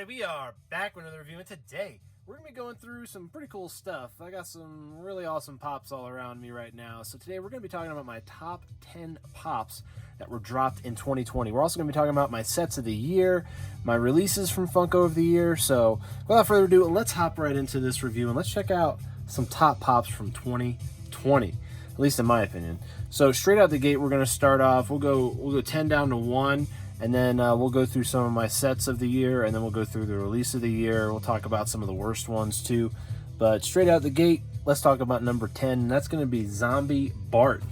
We are back with another review, and today we're going to be going through some pretty cool stuff. I got some really awesome pops all around me right now. So today we're going to be talking about my top 10 pops that were dropped in 2020. We're also going to be talking about my sets of the year, my releases from Funko of the year. So without further ado, let's hop right into this review and let's check out some top pops from 2020, at least in my opinion. So straight out the gate, we're going to start off. We'll go 10 down to 1. And then we'll go through some of my sets of the year, and then we'll go through the release of the year. We'll talk about some of the worst ones too. But straight out the gate, let's talk about number 10, and that's going to be Zombie Bart.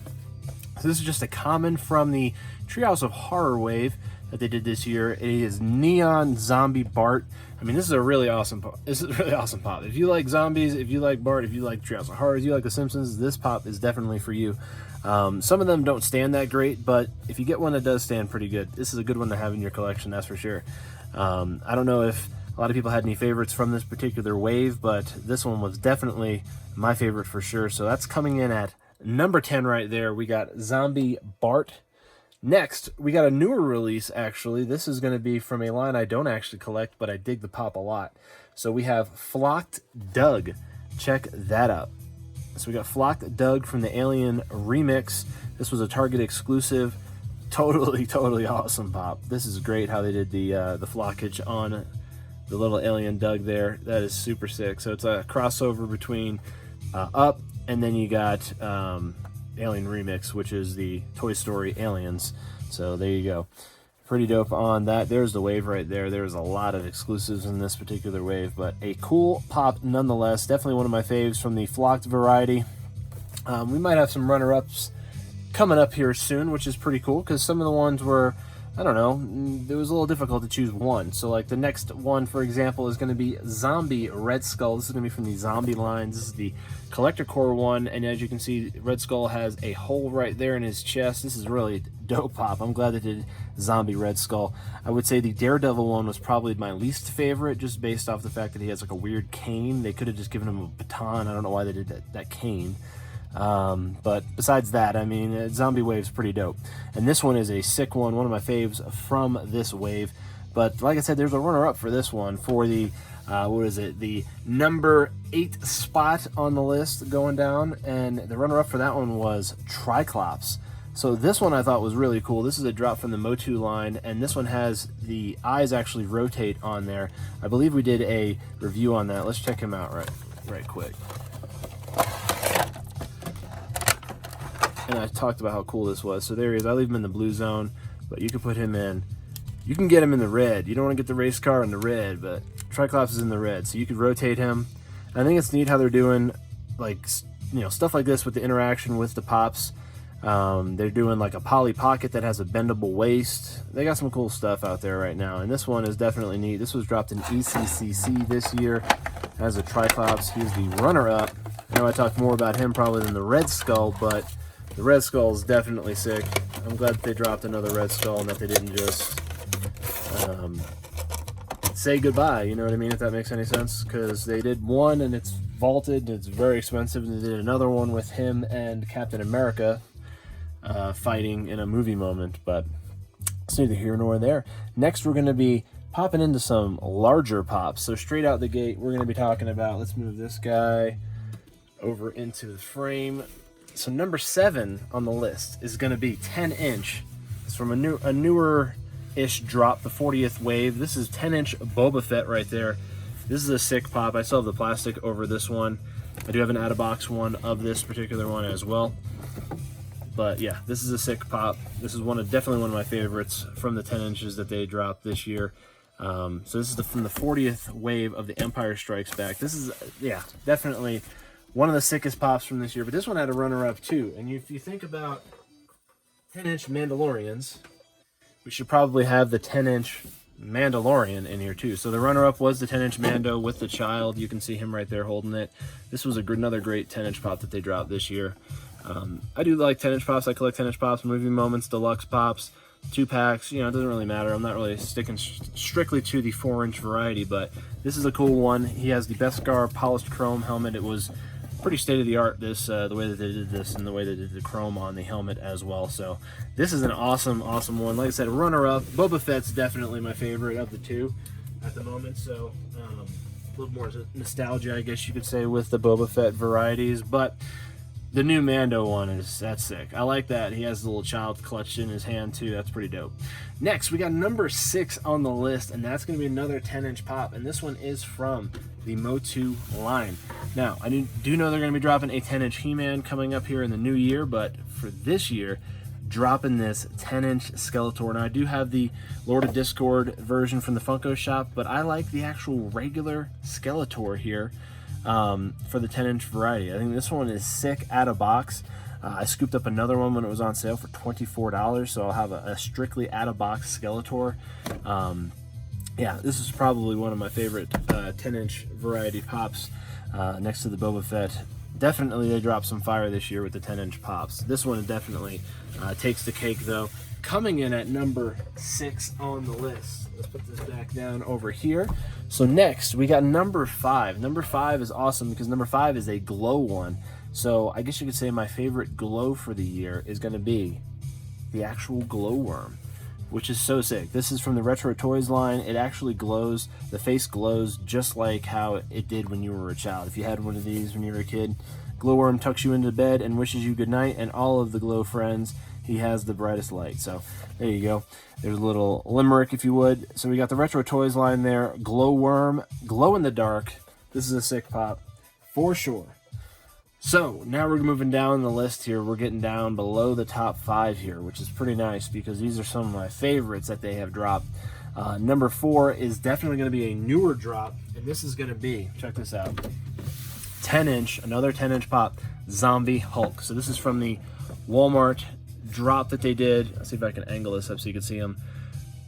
So this is just a common from the Treehouse of Horror wave that they did this year. It is Neon Zombie Bart. I mean, this is a really awesome pop. This is a really awesome pop. If you like zombies, if you like Bart, if you like Treehouse of Horror, if you like The Simpsons, this pop is definitely for you. Some of them don't stand that great, but if you get one that does stand pretty good, this is a good one to have in your collection, that's for sure. I don't know if a lot of people had any favorites from this particular wave, but this one was definitely my favorite for sure. So that's coming in at number 10 right there. We got Zombie Bart. Next, we got a newer release, actually. This is going to be from a line I don't actually collect, but I dig the pop a lot. So we have Flocked Doug. Check that out. So we got Flocked Doug from the Alien Remix. This was a Target exclusive. Totally awesome pop. This is great how they did the flockage on the little alien Doug there. That is super sick. So it's a crossover between Up, and then you got Alien Remix, which is the Toy Story Aliens. So there you go. Pretty dope on that. There's the wave right there. There's a lot of exclusives in this particular wave, but a cool pop nonetheless. Definitely one of my faves from the Flocked variety. We might have some runner-ups coming up here soon, which is pretty cool because some of the ones were, I don't know, it was a little difficult to choose one. So like the next one, for example, is going to be Zombie Red Skull. This is going to be from the Zombie lines. This is the Collector Core one, and as you can see, Red Skull has a hole right there in his chest. This is really dope pop. I'm glad they did Zombie Red Skull. I would say the Daredevil one was probably my least favorite, just based off the fact that he has like a weird cane. They could have just given him a baton. I don't know why they did that cane. But besides that, I mean, Zombie Wave's pretty dope. And this one is a sick one of my faves from this wave. But like I said, there's a runner-up for this one for the, what is it, the number 8 spot on the list going down. And the runner-up for that one was Triclops. So this one I thought was really cool. This is a drop from the Motu line, and this one has the eyes actually rotate on there. I believe we did a review on that. Let's check him out right quick. And I talked about how cool this was. So there he is. I leave him in the blue zone, but you can put him in. You can get him in the red. You don't want to get the race car in the red, but Triclops is in the red, so you could rotate him. And I think it's neat how they're doing, like, you know, stuff like this with the interaction with the pops. They're doing like a Polly Pocket that has a bendable waist. They got some cool stuff out there right now, and this one is definitely neat. This was dropped in ECCC this year as a Triclops. He's the runner-up. I know I talked more about him probably than the Red Skull, but the Red Skull is definitely sick. I'm glad that they dropped another Red Skull and that they didn't just say goodbye, you know what I mean, if that makes any sense, because they did one and it's vaulted and it's very expensive, and they did another one with him and Captain America fighting in a movie moment, but it's neither here nor there. Next, we're going to be popping into some larger pops. So straight out the gate, we're going to be talking about, let's move this guy over into the frame. So number 7 on the list is going to be 10-inch. It's from a newer-ish drop, the 40th wave. This is 10-inch Boba Fett right there. This is a sick pop. I still have the plastic over this one. I do have an out-of-box one of this particular one as well. But yeah, this is a sick pop. This is definitely one of my favorites from the 10 inches that they dropped this year. So this is from the 40th wave of the Empire Strikes Back. This is, yeah, definitely one of the sickest pops from this year. But this one had a runner-up too. And if you think about 10-inch Mandalorians, we should probably have the 10-inch Mandalorian in here too. So the runner-up was the 10-inch Mando with the child. You can see him right there holding it. This was another great 10-inch pop that they dropped this year. I do like 10-inch pops. I collect 10-inch pops, movie moments, deluxe pops, 2-packs. You know, it doesn't really matter. I'm not really sticking strictly to the 4-inch variety, but this is a cool one. He has the Beskar polished chrome helmet. It was pretty state-of-the-art, this the way that they did this and the way they did the chrome on the helmet as well. So this is an awesome one. Like I said, runner-up. Boba Fett's definitely my favorite of the two. at the moment, so a little more nostalgia, I guess you could say, with the Boba Fett varieties. But the new Mando one that's sick. I like that. He has the little child clutched in his hand too. That's pretty dope. Next, we got number 6 on the list, and that's going to be another 10-inch pop, and this one is from the Motu line. Now, I do know they're going to be dropping a 10-inch He-Man coming up here in the new year, but for this year, dropping this 10-inch Skeletor. Now, I do have the Lord of Discord version from the Funko shop, but I like the actual regular Skeletor here for the 10-inch variety. I think this one is sick out of box. I scooped up another one when it was on sale for $24, so I'll have a strictly out-of-box Skeletor. Yeah, this is probably one of my favorite 10-inch variety pops next to the Boba Fett. Definitely they dropped some fire this year with the 10-inch pops. This one definitely takes the cake, though. Coming in at number 6 on the list. Let's put this back down over here. So next, we got number 5. Number 5 is awesome because number 5 is a glow one. So I guess you could say my favorite glow for the year is going to be the actual glow worm, which is so sick. This is from the Retro Toys line. It actually glows. The face glows just like how it did when you were a child. If you had one of these when you were a kid, Glowworm tucks you into bed and wishes you good night, and all of the glow friends, he has the brightest light. So there you go. There's a little limerick, if you would. So we got the Retro Toys line there. Glowworm, glow in the dark. This is a sick pop for sure. So now we're moving down the list here. We're getting down below the top 5 here, which is pretty nice because these are some of my favorites that they have dropped. Number 4 is definitely going to be a newer drop, and this is going to be, check this out, 10-inch, another 10-inch pop, Zombie Hulk. So this is from the Walmart drop that they did. Let's see if I can angle this up so you can see him.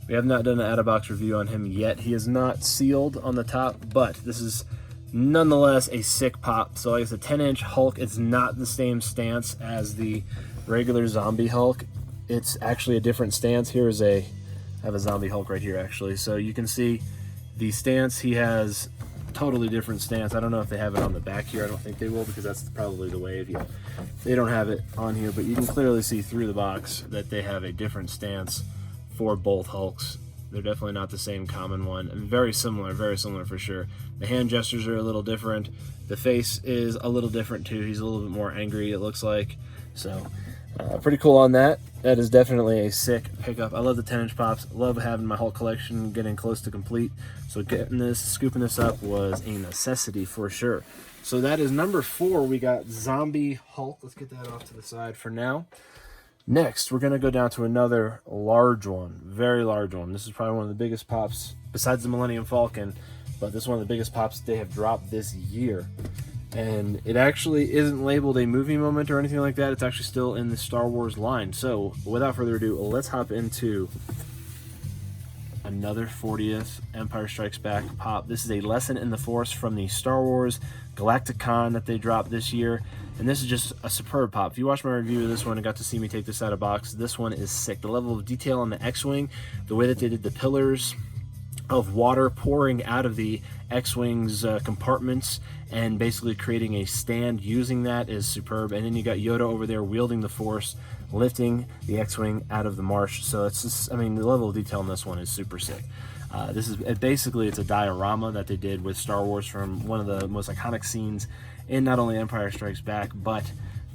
We have not done an out-of-box review on him yet. He is not sealed on the top, but this is nonetheless a sick pop. So like it's a 10-inch Hulk. It's not the same stance as the regular Zombie Hulk. It's actually a different stance. I have a Zombie Hulk right here actually. So you can see the stance. He has totally different stance. I don't know if they have it on the back here. I don't think they will because that's probably the way they don't have it on here, but you can clearly see through the box that they have a different stance for both Hulks. They're definitely not the same common one. Very similar for sure. The hand gestures are a little different. The face is a little different too. He's a little bit more angry, it looks like. So pretty cool on that. That is definitely a sick pickup. I love the 10-inch pops. Love having my Hulk collection getting close to complete. So scooping this up was a necessity for sure. So that is number 4. We got Zombie Hulk. Let's get that off to the side for now. Next, we're going to go down to another large one, very large one. This is probably one of the biggest pops, besides the Millennium Falcon, but this is one of the biggest pops they have dropped this year. And it actually isn't labeled a movie moment or anything like that. It's actually still in the Star Wars line. So, without further ado, let's hop into another 40th Empire Strikes Back pop. This is a Lesson in the Force from the Star Wars Galacticon that they dropped this year. And this is just a superb pop. If you watched my review of this one and got to see me take this out of box, this one is sick. The level of detail on the X-Wing, the way that they did the pillars of water pouring out of the X-Wing's compartments and basically creating a stand using that is superb. And then you got Yoda over there wielding the Force, lifting the X-Wing out of the marsh. So it's just, I mean, the level of detail in this one is super sick. This is basically, it's a diorama that they did with Star Wars from one of the most iconic scenes in not only Empire Strikes Back, but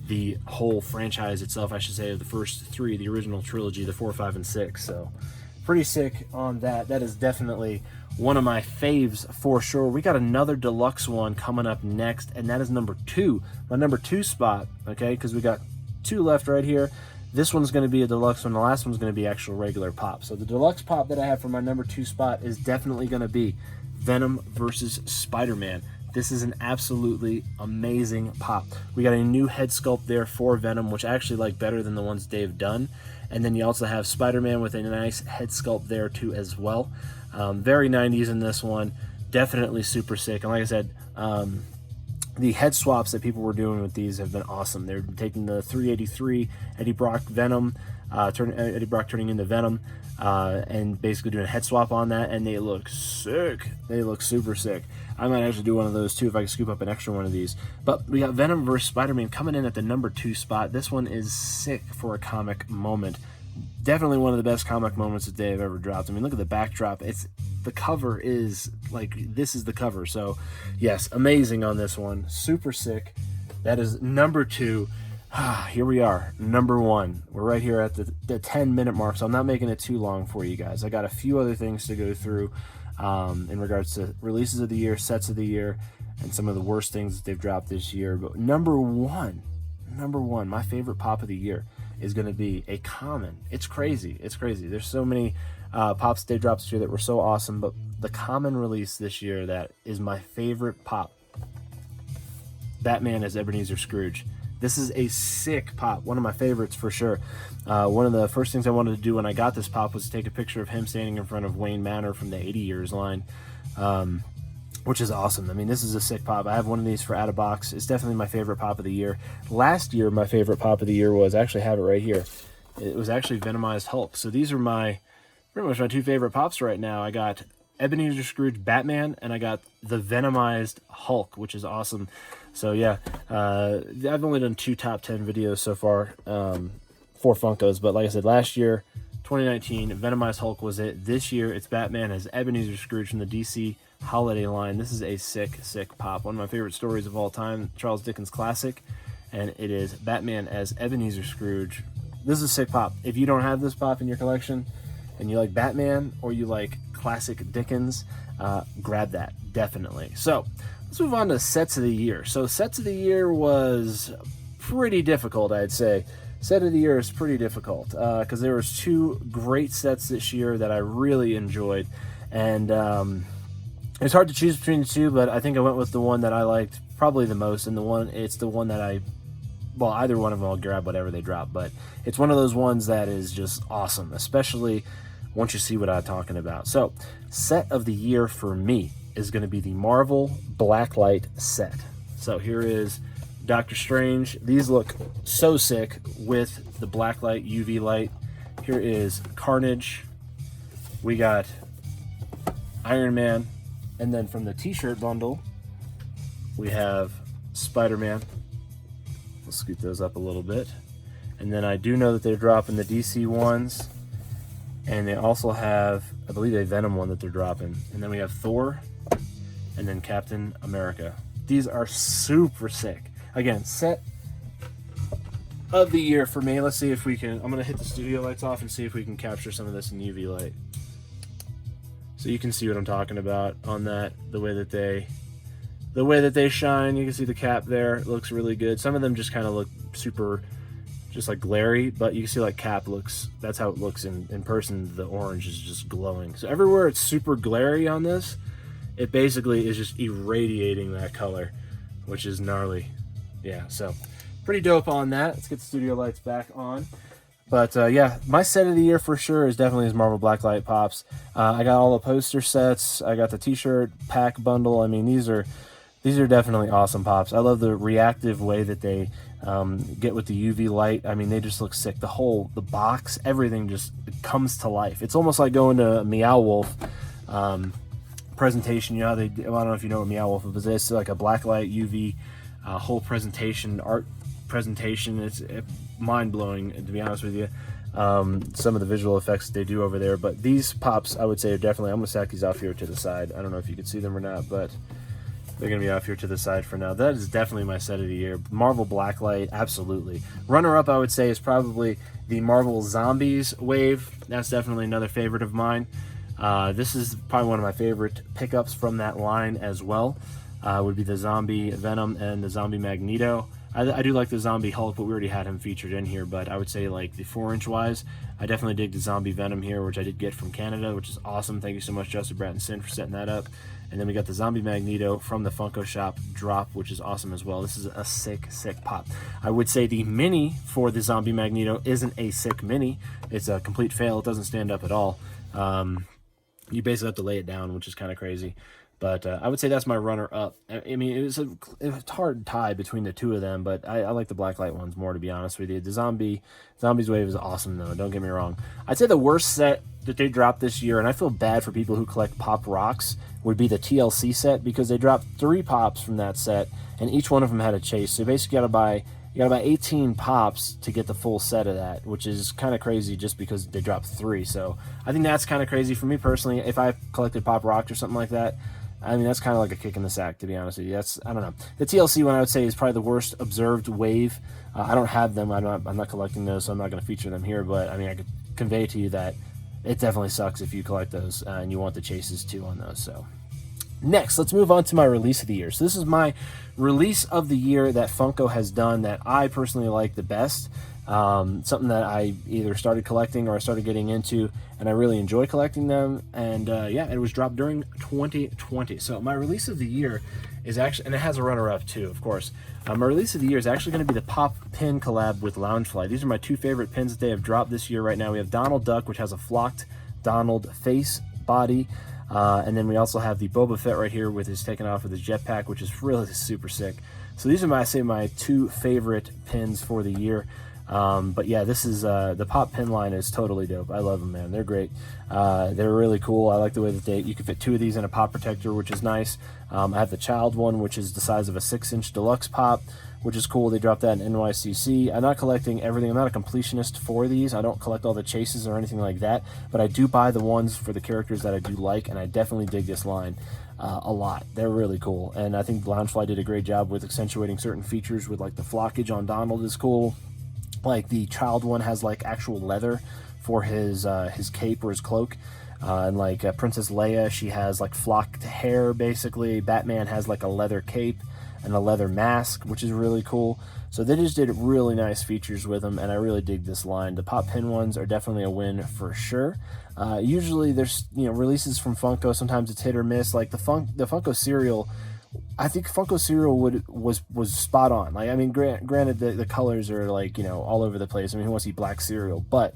the whole franchise itself, I should say, of the first 3, the original trilogy, the 4, 5, and 6. So pretty sick on that. That is definitely one of my faves for sure. We got another deluxe one coming up next, and that is number 2. My number 2 spot, okay, because we got 2 left right here. This one's going to be a deluxe one. The last one's going to be actual regular pop. So the deluxe pop that I have for my number 2 spot is definitely going to be Venom versus Spider-Man. This is an absolutely amazing pop. We got a new head sculpt there for Venom, which I actually like better than the ones they've done. And then you also have Spider-Man with a nice head sculpt there too as well. Very 90s in this one. Definitely super sick. And like I said, the head swaps that people were doing with these have been awesome. They're taking the 383 Eddie Brock Venom, Eddie Brock turning into Venom, and basically doing a head swap on that, and they look sick. They look super sick. I might actually do one of those too if I can scoop up an extra one of these. But we got Venom vs. Spider-Man coming in at the number 2 spot. This one is sick for a comic moment. Definitely one of the best comic moments that they have ever dropped. I mean, look at the backdrop. It's the cover is like, this is the cover. So yes, amazing on this one, super sick. That is number 2. Here we are, number 1. We're right here at the 10-minute mark, so I'm not making it too long for you guys. I got a few other things to go through in regards to releases of the year, sets of the year, and some of the worst things that they've dropped this year. But number one, my favorite pop of the year is going to be a common. It's crazy. There's so many pops they dropped this year that were so awesome, but the common release this year that is my favorite pop, Batman as Ebenezer Scrooge. This is a sick pop, one of my favorites for sure. One of the first things I wanted to do when I got this pop was to take a picture of him standing in front of Wayne Manor from the 80 Years line, which is awesome. I mean, this is a sick pop. I have one of these for out of box. It's definitely my favorite pop of the year. Last year, my favorite pop of the year was, I actually have it right here, it was actually Venomized Hulk. So these are pretty much my 2 favorite pops right now. I got Ebenezer Scrooge Batman, and I got the Venomized Hulk, which is awesome. So yeah, I've only done 2 top 10 videos so far for Funkos, but like I said, last year, 2019, Venomized Hulk was it. This year, it's Batman as Ebenezer Scrooge from the DC holiday line. This is a sick pop. One of my favorite stories of all time, Charles Dickens classic, and it is Batman as Ebenezer Scrooge. This is a sick pop. If you don't have this pop in your collection and you like Batman or you like classic Dickens, grab that, definitely. So let's move on to sets of the year. So sets of the year was pretty difficult, I'd say. Set of the year is pretty difficult because there was 2 great sets this year that I really enjoyed, and it's hard to choose between the 2, but I think I went with the one that I liked probably the most, and it's the one that well, either one of them I'll grab whatever they drop, but it's one of those ones that is just awesome, especially once you see what I'm talking about. So set of the year for me is going to be the Marvel Blacklight set. So here is Doctor Strange. These look so sick with the blacklight UV light. Here is Carnage. We got Iron Man. And then from the t-shirt bundle, we have Spider-Man. Let's scoot those up a little bit. And then I do know that they're dropping the DC ones. And they also have, I believe, a Venom one that they're dropping. And then we have Thor. And then Captain America. These are super sick. Again, set of the year for me. Let's see if we can, I'm going to hit the studio lights off and see if we can capture some of this in UV light. So you can see what I'm talking about on that, the way that they shine. You can see the cap there. It looks really good. Some of them just kind of look super, just like glary, but you can see like cap looks, that's how it looks in person. The orange is just glowing. So everywhere it's super glary on this, it basically is just irradiating that color, which is gnarly. Yeah, so pretty dope on that. Let's get the studio lights back on. But yeah, my set of the year for sure is definitely his Marvel Blacklight pops. I got all the poster sets. I got the t-shirt pack bundle. I mean, these are definitely awesome pops. I love the reactive way that they get with the UV light. I mean, they just look sick. The box, everything just comes to life. It's almost like going to a Meow Wolf presentation. You know how they, I don't know if you know what Meow Wolf is. It's like a blacklight UV whole presentation, art presentation. It's mind-blowing, to be honest with you, some of the visual effects they do over there. But these pops, I would say, are definitely, I'm going to stack these off here to the side. I don't know if you can see them or not, but they're going to be off here to the side for now. That is definitely my set of the year. Marvel Blacklight, absolutely. Runner-up, I would say, is probably the Marvel Zombies wave. That's definitely another favorite of mine. This is probably one of my favorite pickups from that line as well. Would be the Zombie Venom and the Zombie Magneto. I do like the Zombie Hulk, but we already had him featured in here. But I would say, like, the 4-inch wise, I definitely dig the Zombie Venom here, which I did get from Canada, which is awesome. Thank you so much, Justin Bratton for setting that up. And then we got the Zombie Magneto from the Funko Shop drop, which is awesome as well. This is a sick pop. I would say the mini for the Zombie Magneto isn't a sick mini. It's a complete fail. It doesn't stand up at all. You basically have to lay it down, which is kind of crazy. But I would say that's my runner-up. I mean, it was a hard tie between the two of them, but I like the Blacklight ones more, to be honest with you. The Zombies Wave is awesome, though. Don't get me wrong. I'd say the worst set that they dropped this year, and I feel bad for people who collect Pop Rocks, would be the TLC set, because they dropped 3 pops from that set, and each one of them had a chase. So you basically got to buy You got about 18 pops to get the full set of that, which is kind of crazy just because they dropped 3. So I think that's kind of crazy for me personally. If I collected Pop Rocks or something like that, I mean, that's kind of like a kick in the sack, to be honest with you. That's, I don't know. The TLC one I would say is probably the worst observed wave. I don't have them. I'm not collecting those, so I'm not going to feature them here. But I mean, I could convey to you that it definitely sucks if you collect those and you want the chases too on those. So next, let's move on to my release of the year. So this is my release of the year that Funko has done that I personally like the best. Something that I either started collecting or I started getting into, and I really enjoy collecting them. And yeah, it was dropped during 2020. So my release of the year is actually, and it has a runner-up too, of course. My release of the year is actually going to be the Pop Pin collab with Loungefly. These are my 2 favorite pins that they have dropped this year right now. We have Donald Duck, which has a flocked Donald face body. And then we also have the Boba Fett right here with his taken off with his jetpack, which is really super sick. So these are my 2 favorite pins for the year. But yeah, this is the Pop Pin line is totally dope. I love them, man. They're great. They're really cool. I like the way that you can fit 2 of these in a pop protector, which is nice. I have the child one, which is the size of a 6-inch deluxe pop, which is cool. They dropped that in NYCC. I'm not collecting everything. I'm not a completionist for these. I don't collect all the chases or anything like that, but I do buy the ones for the characters that I do like, and I definitely dig this line a lot. They're really cool, and I think Loungefly did a great job with accentuating certain features with like the flockage on Donald is cool. Like the child one has like actual leather for his cape or his cloak. And like Princess Leia, she has like flocked hair basically. Batman has like a leather cape and a leather mask, which is really cool. So they just did really nice features with them, and I really dig this line. The Pop Pin ones are definitely a win for sure. Usually there's releases from Funko. Sometimes it's hit or miss. Like the Funko cereal. I think Funko cereal was spot on. Like, I mean, granted the colors are like all over the place. I mean, who wants to eat black cereal? But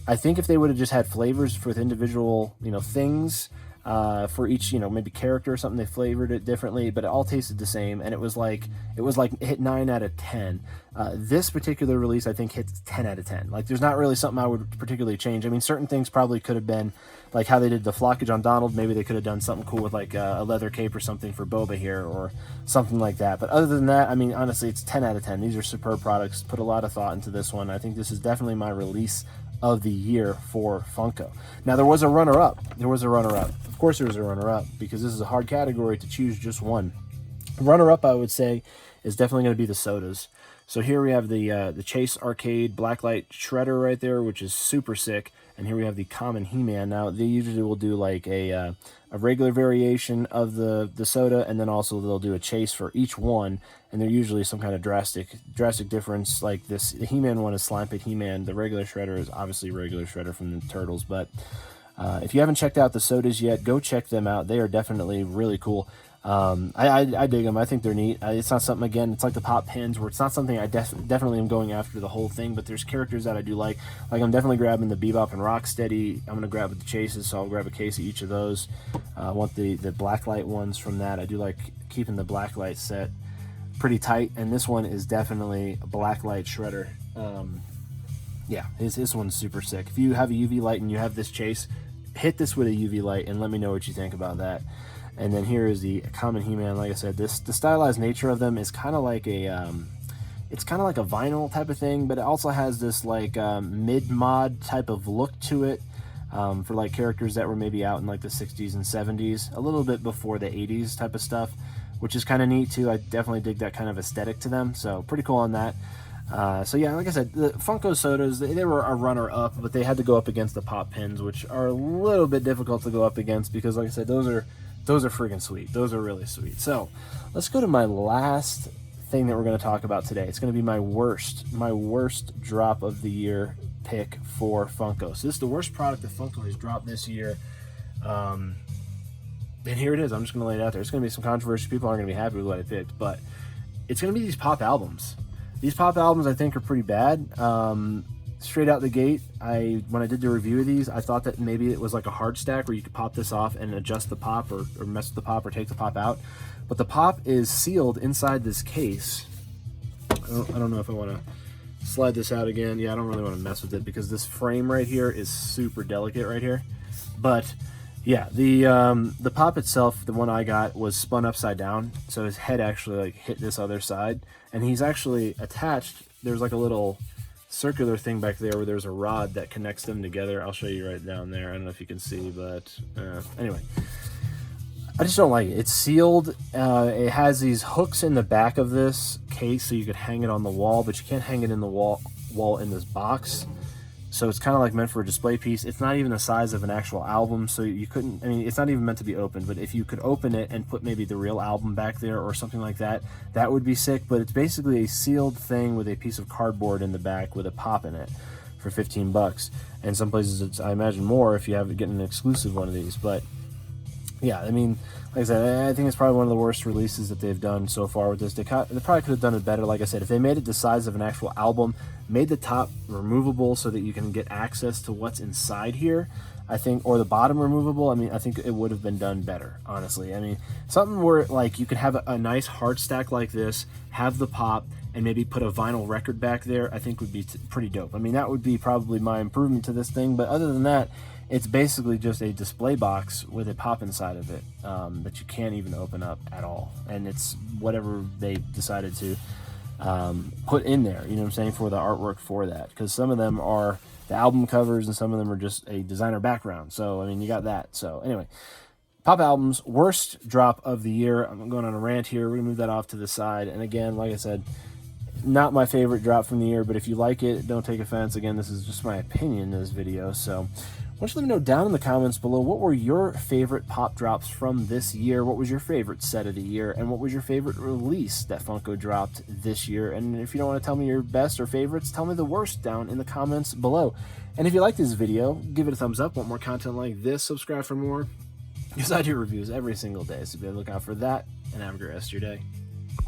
I think if they would have just had flavors for the individual things for each maybe character or something, they flavored it differently, but it all tasted the same, and it was like hit 9 out of 10. This particular release I think hits 10 out of 10. Like, there's not really something I would particularly change. I mean, certain things probably could have been like how they did the flockage on Donald. Maybe they could have done something cool with like a leather cape or something for Boba here or something like that. But other than that, I mean, honestly, it's 10 out of 10. These are superb products. Put a lot of thought into this one. I think this is definitely my release of the year for Funko. Now, there was a runner-up. Of course there was a runner-up, because this is a hard category to choose just one. Runner-up, I would say, is definitely going to be the sodas. So here we have the Chase Arcade Blacklight Shredder right there, which is super sick. And here we have the common He-Man. Now, they usually will do like a regular variation of the soda, and then also they'll do a chase for each one, and they're usually some kind of drastic difference. Like this, the He-Man one is Slime Pit He-Man. The regular Shredder is obviously regular Shredder from the Turtles. But if you haven't checked out the sodas yet, go check them out. They are definitely really cool. I dig them. I think they're neat. It's not something, again, it's like the Pop Pins, where it's not something I definitely am going after the whole thing, but there's characters that I do like. Like, I'm definitely grabbing the Bebop and Rocksteady. I'm going to grab the chases, so I'll grab a case of each of those. I want the Blacklight ones from that. I do like keeping the Blacklight set pretty tight, and this one is definitely a Blacklight Shredder. Yeah, this one's super sick. If you have a UV light and you have this chase, hit this with a UV light and let me know what you think about that. And then here is the common He-Man. Like I said, the stylized nature of them is kind of like it's kind of like a vinyl type of thing, but it also has this like mid-mod type of look to it for like characters that were maybe out in like the 60s and 70s, a little bit before the 80s type of stuff, which is kind of neat too. I definitely dig that kind of aesthetic to them, so pretty cool on that. So yeah, like I said, the Funko sodas, they were a runner-up, but they had to go up against the Pop Pins, which are a little bit difficult to go up against because, like I said, those are freaking sweet. Those are really sweet. So let's go to my last thing that we're going to talk about today. It's going to be my worst drop of the year pick for Funko. So this is the worst product that Funko has dropped this year. And here it is. I'm just going to lay it out there. It's going to be some controversy. People aren't going to be happy with what I picked, but it's going to be these Pop albums. These Pop albums, I think, are pretty bad. Straight out the gate, when I did the review of these, I thought that maybe it was like a hard stack where you could pop this off and adjust the pop or mess with the pop or take the pop out. But the pop is sealed inside this case. I don't know if I want to slide this out again. Yeah, I don't really want to mess with it because this frame right here is super delicate right here. But Yeah, the pop itself, the one I got, was spun upside down, so his head actually like hit this other side, and he's actually attached. There's like a little circular thing back there where there's a rod that connects them together. I'll show you right down there. I don't know if you can see, but anyway, I just don't like it. It's sealed. It has these hooks in the back of this case, so you could hang it on the wall, but you can't hang it in the wall in this box. So it's kind of like meant for a display piece. It's not even the size of an actual album, so you couldn't, I mean, it's not even meant to be opened, but if you could open it and put maybe the real album back there or something like that, that would be sick. But it's basically a sealed thing with a piece of cardboard in the back with a pop in it for 15 bucks. And some places it's, I imagine, more if you have getting an exclusive one of these. But yeah, I mean, like I said, I think it's probably one of the worst releases that they've done so far with this. They probably could have done it better. Like I said, if they made it the size of an actual album, made the top removable so that you can get access to what's inside here, I think, or the bottom removable, I mean, I think it would have been done better, honestly. I mean, something where like you could have a nice hard stack like this, have the pop, and maybe put a vinyl record back there, I think would be pretty dope. I mean, that would be probably my improvement to this thing, but other than that, it's basically just a display box with a pop inside of it that you can't even open up at all. And it's whatever they decided to put in there, you know what I'm saying, for the artwork for that. Because some of them are the album covers and some of them are just a designer background. So, I mean, you got that. So, anyway, pop albums, worst drop of the year. I'm going on a rant here. We're going to move that off to the side. And again, like I said, not my favorite drop from the year, but if you like it, don't take offense. Again, this is just my opinion in this video. So, why don't you let me know down in the comments below, what were your favorite pop drops from this year? What was your favorite set of the year? And what was your favorite release that Funko dropped this year? And if you don't want to tell me your best or favorites, tell me the worst down in the comments below. And if you like this video, give it a thumbs up. Want more content like this, subscribe for more, because I do reviews every single day. So be on the lookout for that, and have a great rest of your day.